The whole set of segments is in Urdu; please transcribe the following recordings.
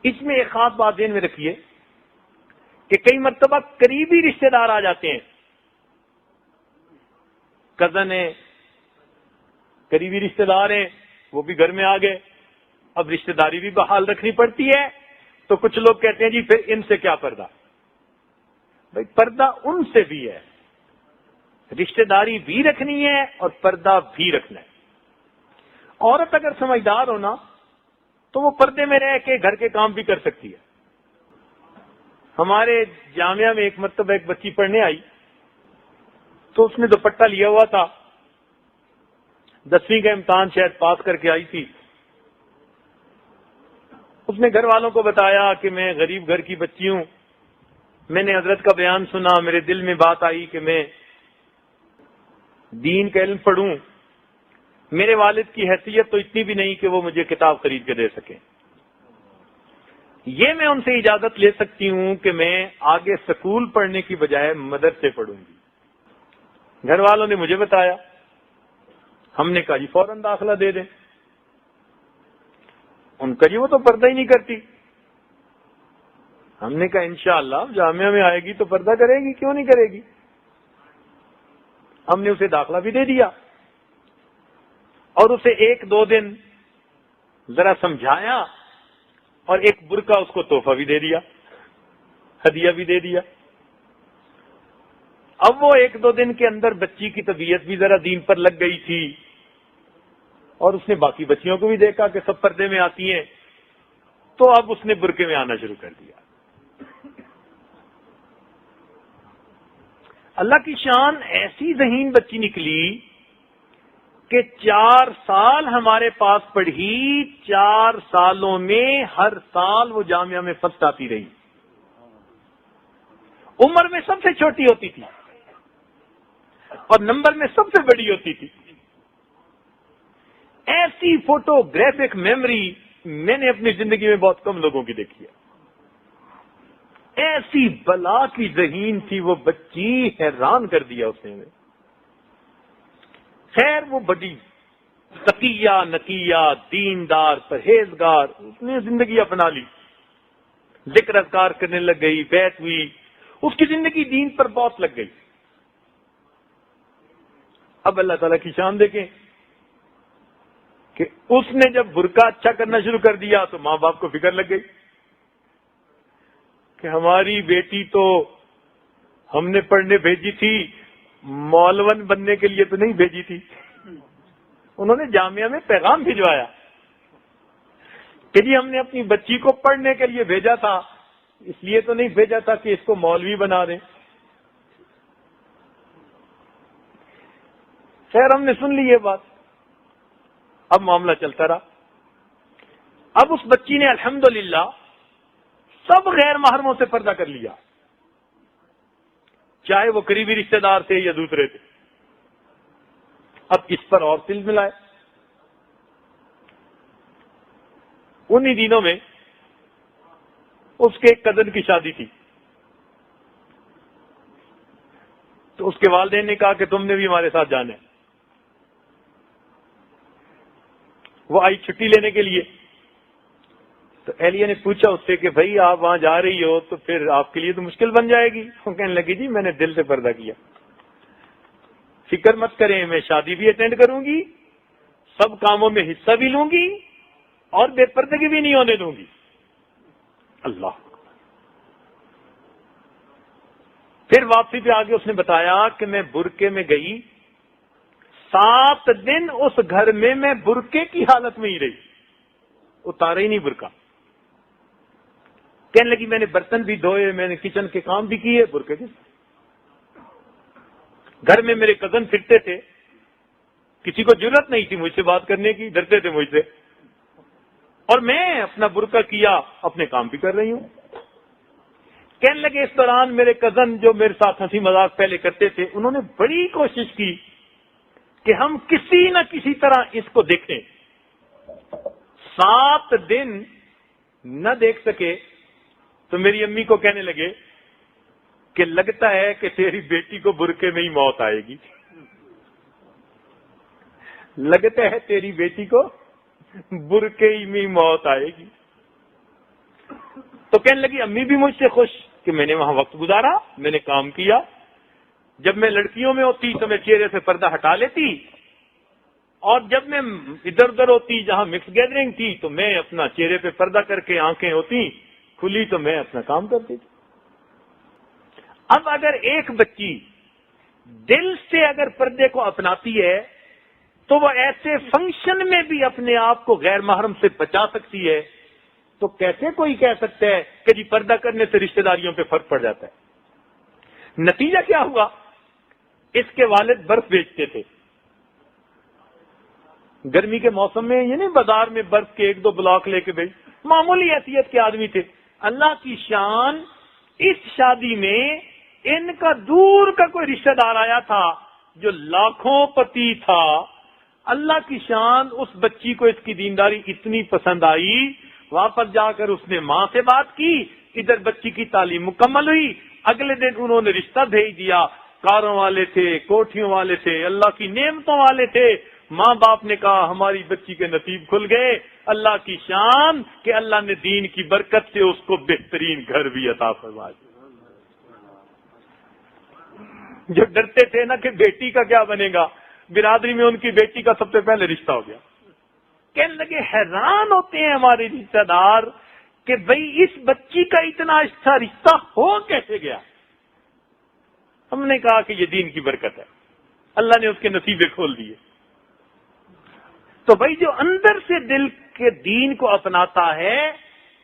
اس میں ایک خاص بات ذہن میں رکھیے کہ کئی مرتبہ قریبی رشتہ دار آ جاتے ہیں، کزن ہیں، قریبی رشتہ دار ہیں، وہ بھی گھر میں آ گئے، اب رشتہ داری بھی بحال رکھنی پڑتی ہے، تو کچھ لوگ کہتے ہیں جی پھر ان سے کیا پردہ؟ بھائی پردہ ان سے بھی ہے، رشتہ داری بھی رکھنی ہے اور پردہ بھی رکھنا ہے۔ عورت اگر سمجھدار ہونا تو وہ پردے میں رہ کے گھر کے کام بھی کر سکتی ہے۔ ہمارے جامعہ میں ایک مرتبہ ایک بچی پڑھنے آئی تو اس نے دوپٹہ لیا ہوا تھا، 10ویں کا امتحان شاید پاس کر کے آئی تھی۔ اس نے گھر والوں کو بتایا کہ میں غریب گھر کی بچی ہوں، میں نے حضرت کا بیان سنا، میرے دل میں بات آئی کہ میں دین کا علم پڑھوں، میرے والد کی حیثیت تو اتنی بھی نہیں کہ وہ مجھے کتاب خرید کے دے سکیں، یہ میں ان سے اجازت لے سکتی ہوں کہ میں آگے سکول پڑھنے کی بجائے مدرسے پڑھوں گی۔ گھر والوں نے مجھے بتایا، ہم نے کہا جی فوراً داخلہ دے دیں۔ ان کا جی وہ تو پردہ ہی نہیں کرتی۔ ہم نے کہا انشاءاللہ جامعہ میں آئے گی تو پردہ کرے گی، کیوں نہیں کرے گی؟ ہم نے اسے داخلہ بھی دے دیا اور اسے 1-2 دن ذرا سمجھایا اور ایک برقع اس کو تحفہ بھی دے دیا، ہدیہ بھی دے دیا۔ اب وہ 1-2 دن کے اندر بچی کی طبیعت بھی ذرا دین پر لگ گئی تھی اور اس نے باقی بچیوں کو بھی دیکھا کہ سب پردے میں آتی ہیں، تو اب اس نے برقعے میں آنا شروع کر دیا۔ اللہ کی شان ایسی ذہین بچی نکلی کہ 4 سال ہمارے پاس پڑھی، 4 سالوں میں ہر سال وہ جامعہ میں فرسٹ آتی رہی، عمر میں سب سے چھوٹی ہوتی تھی اور نمبر میں سب سے بڑی ہوتی تھی۔ ایسی فوٹوگرافک میموری میں نے اپنی زندگی میں بہت کم لوگوں کی دیکھی ہے۔ ایسی بلا کی ذہین تھی وہ بچی، حیران کر دیا اس نے۔ خیر وہ بڑی تقیہ نقیہ دیندار پرہیزگار، اس نے زندگی اپنا لی، ذکر اذکار کرنے لگ گئی، بیعت ہوئی، اس کی زندگی دین پر بہت لگ گئی۔ اب اللہ تعالیٰ کی شان دیکھیں کہ اس نے جب برقع اچھا کرنا شروع کر دیا تو ماں باپ کو فکر لگ گئی کہ ہماری بیٹی تو ہم نے پڑھنے بھیجی تھی، مولون بننے کے لیے تو نہیں بھیجی تھی۔ انہوں نے جامعہ میں پیغام بھجوایا کہ جی ہم نے اپنی بچی کو پڑھنے کے لیے بھیجا تھا، اس لیے تو نہیں بھیجا تھا کہ اس کو مولوی بنا دیں۔ خیر ہم نے سن لی یہ بات، اب معاملہ چلتا رہا۔ اب اس بچی نے الحمدللہ سب غیر محرموں سے پردہ کر لیا، چاہے وہ قریبی رشتہ دار تھے یا دوسرے تھے۔ اب اس پر اور سل ملائے۔ انہی دنوں میں اس کے ایک کزن کی شادی تھی، تو اس کے والدین نے کہا کہ تم نے بھی ہمارے ساتھ جانا ہے۔ وہ آئی چھٹی لینے کے لیے، تو اہلیہ نے پوچھا اس سے کہ بھائی آپ وہاں جا رہی ہو تو پھر آپ کے لیے تو مشکل بن جائے گی۔ وہ کہنے لگی جی میں نے دل سے پردہ کیا، فکر مت کریں، میں شادی بھی اٹینڈ کروں گی، سب کاموں میں حصہ بھی لوں گی اور بے پردگی بھی نہیں ہونے دوں گی۔ اللہ۔ پھر واپسی پہ آگے اس نے بتایا کہ میں برقعے میں گئی، 7 دن اس گھر میں برقعے کی حالت میں ہی رہی، اتارا ہی نہیں برقعہ۔ کہنے لگی میں نے برتن بھی دھوئے، میں نے کچن کے کام بھی کیے، برقعے کے۔ گھر میں میرے کزن پھرتے تھے، کسی کو ضرورت نہیں تھی مجھ سے بات کرنے کی، ڈرتے تھے مجھ سے، اور میں اپنا برقعہ کیا، اپنے کام بھی کر رہی ہوں۔ کہنے لگے اس دوران میرے کزن جو میرے ساتھ ہنسی مذاق پہلے کرتے تھے، انہوں نے بڑی کوشش کی کہ ہم کسی نہ کسی طرح اس کو دیکھیں۔ 7 دن نہ دیکھ سکے تو میری امی کو کہنے لگے کہ لگتا ہے کہ تیری بیٹی کو برقعے میں ہی موت آئے گی، لگتا ہے تیری بیٹی کو برقعے میں ہی موت آئے گی۔ کہنے لگی امی بھی مجھ سے خوش کہ میں نے وہاں وقت گزارا، میں نے کام کیا. جب میں لڑکیوں میں ہوتی تو میں چہرے سے پردہ ہٹا لیتی، اور جب میں ادھر ادھر ہوتی جہاں مکس گیدرنگ تھی تو میں اپنا چہرے پہ پردہ کر کے آنکھیں ہوتی کھلی تو میں اپنا کام کرتی تھی. اب اگر ایک بچی دل سے اگر پردے کو اپناتی ہے تو وہ ایسے فنکشن میں بھی اپنے آپ کو غیر محرم سے بچا سکتی ہے، تو کیسے کوئی کہہ سکتا ہے کہ جی پردہ کرنے سے رشتہ داریوں پہ فرق پڑ جاتا ہے؟ نتیجہ کیا ہوا؟ اس کے والد برف بیچتے تھے. گرمی کے موسم میں یہ نہیں بازار میں برف کے 1-2 بلاک لے کے بیچ، معمولی حیثیت کے آدمی تھے. اللہ کی شان، اس شادی میں ان کا دور کا کوئی رشتہ دار آیا تھا جو لاکھوں پتی تھا. اللہ کی شان، اس بچی کو اس کی دینداری اتنی پسند آئی، واپس جا کر اس نے ماں سے بات کی، ادھر بچی کی تعلیم مکمل ہوئی. اگلے دن انہوں نے رشتہ بھیج دیا. کاروں والے تھے، کوٹھیوں والے تھے، اللہ کی نعمتوں والے تھے. ماں باپ نے کہا ہماری بچی کے نصیب کھل گئے. اللہ کی شان کہ اللہ نے دین کی برکت سے اس کو بہترین گھر بھی عطا فرما دیا. جو ڈرتے تھے نا کہ بیٹی کا کیا بنے گا، برادری میں ان کی بیٹی کا سب سے پہلے رشتہ ہو گیا. کہنے لگے حیران ہوتے ہیں ہمارے رشتہ دار کہ بھئی اس بچی کا اتنا اچھا رشتہ ہو کیسے گیا. ہم نے کہا کہ یہ دین کی برکت ہے، اللہ نے اس کے نصیبے کھول دیے. تو بھئی جو اندر سے دل کے دین کو اپناتا ہے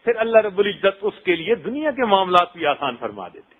پھر اللہ رب العزت اس کے لیے دنیا کے معاملات بھی آسان فرما دیتے.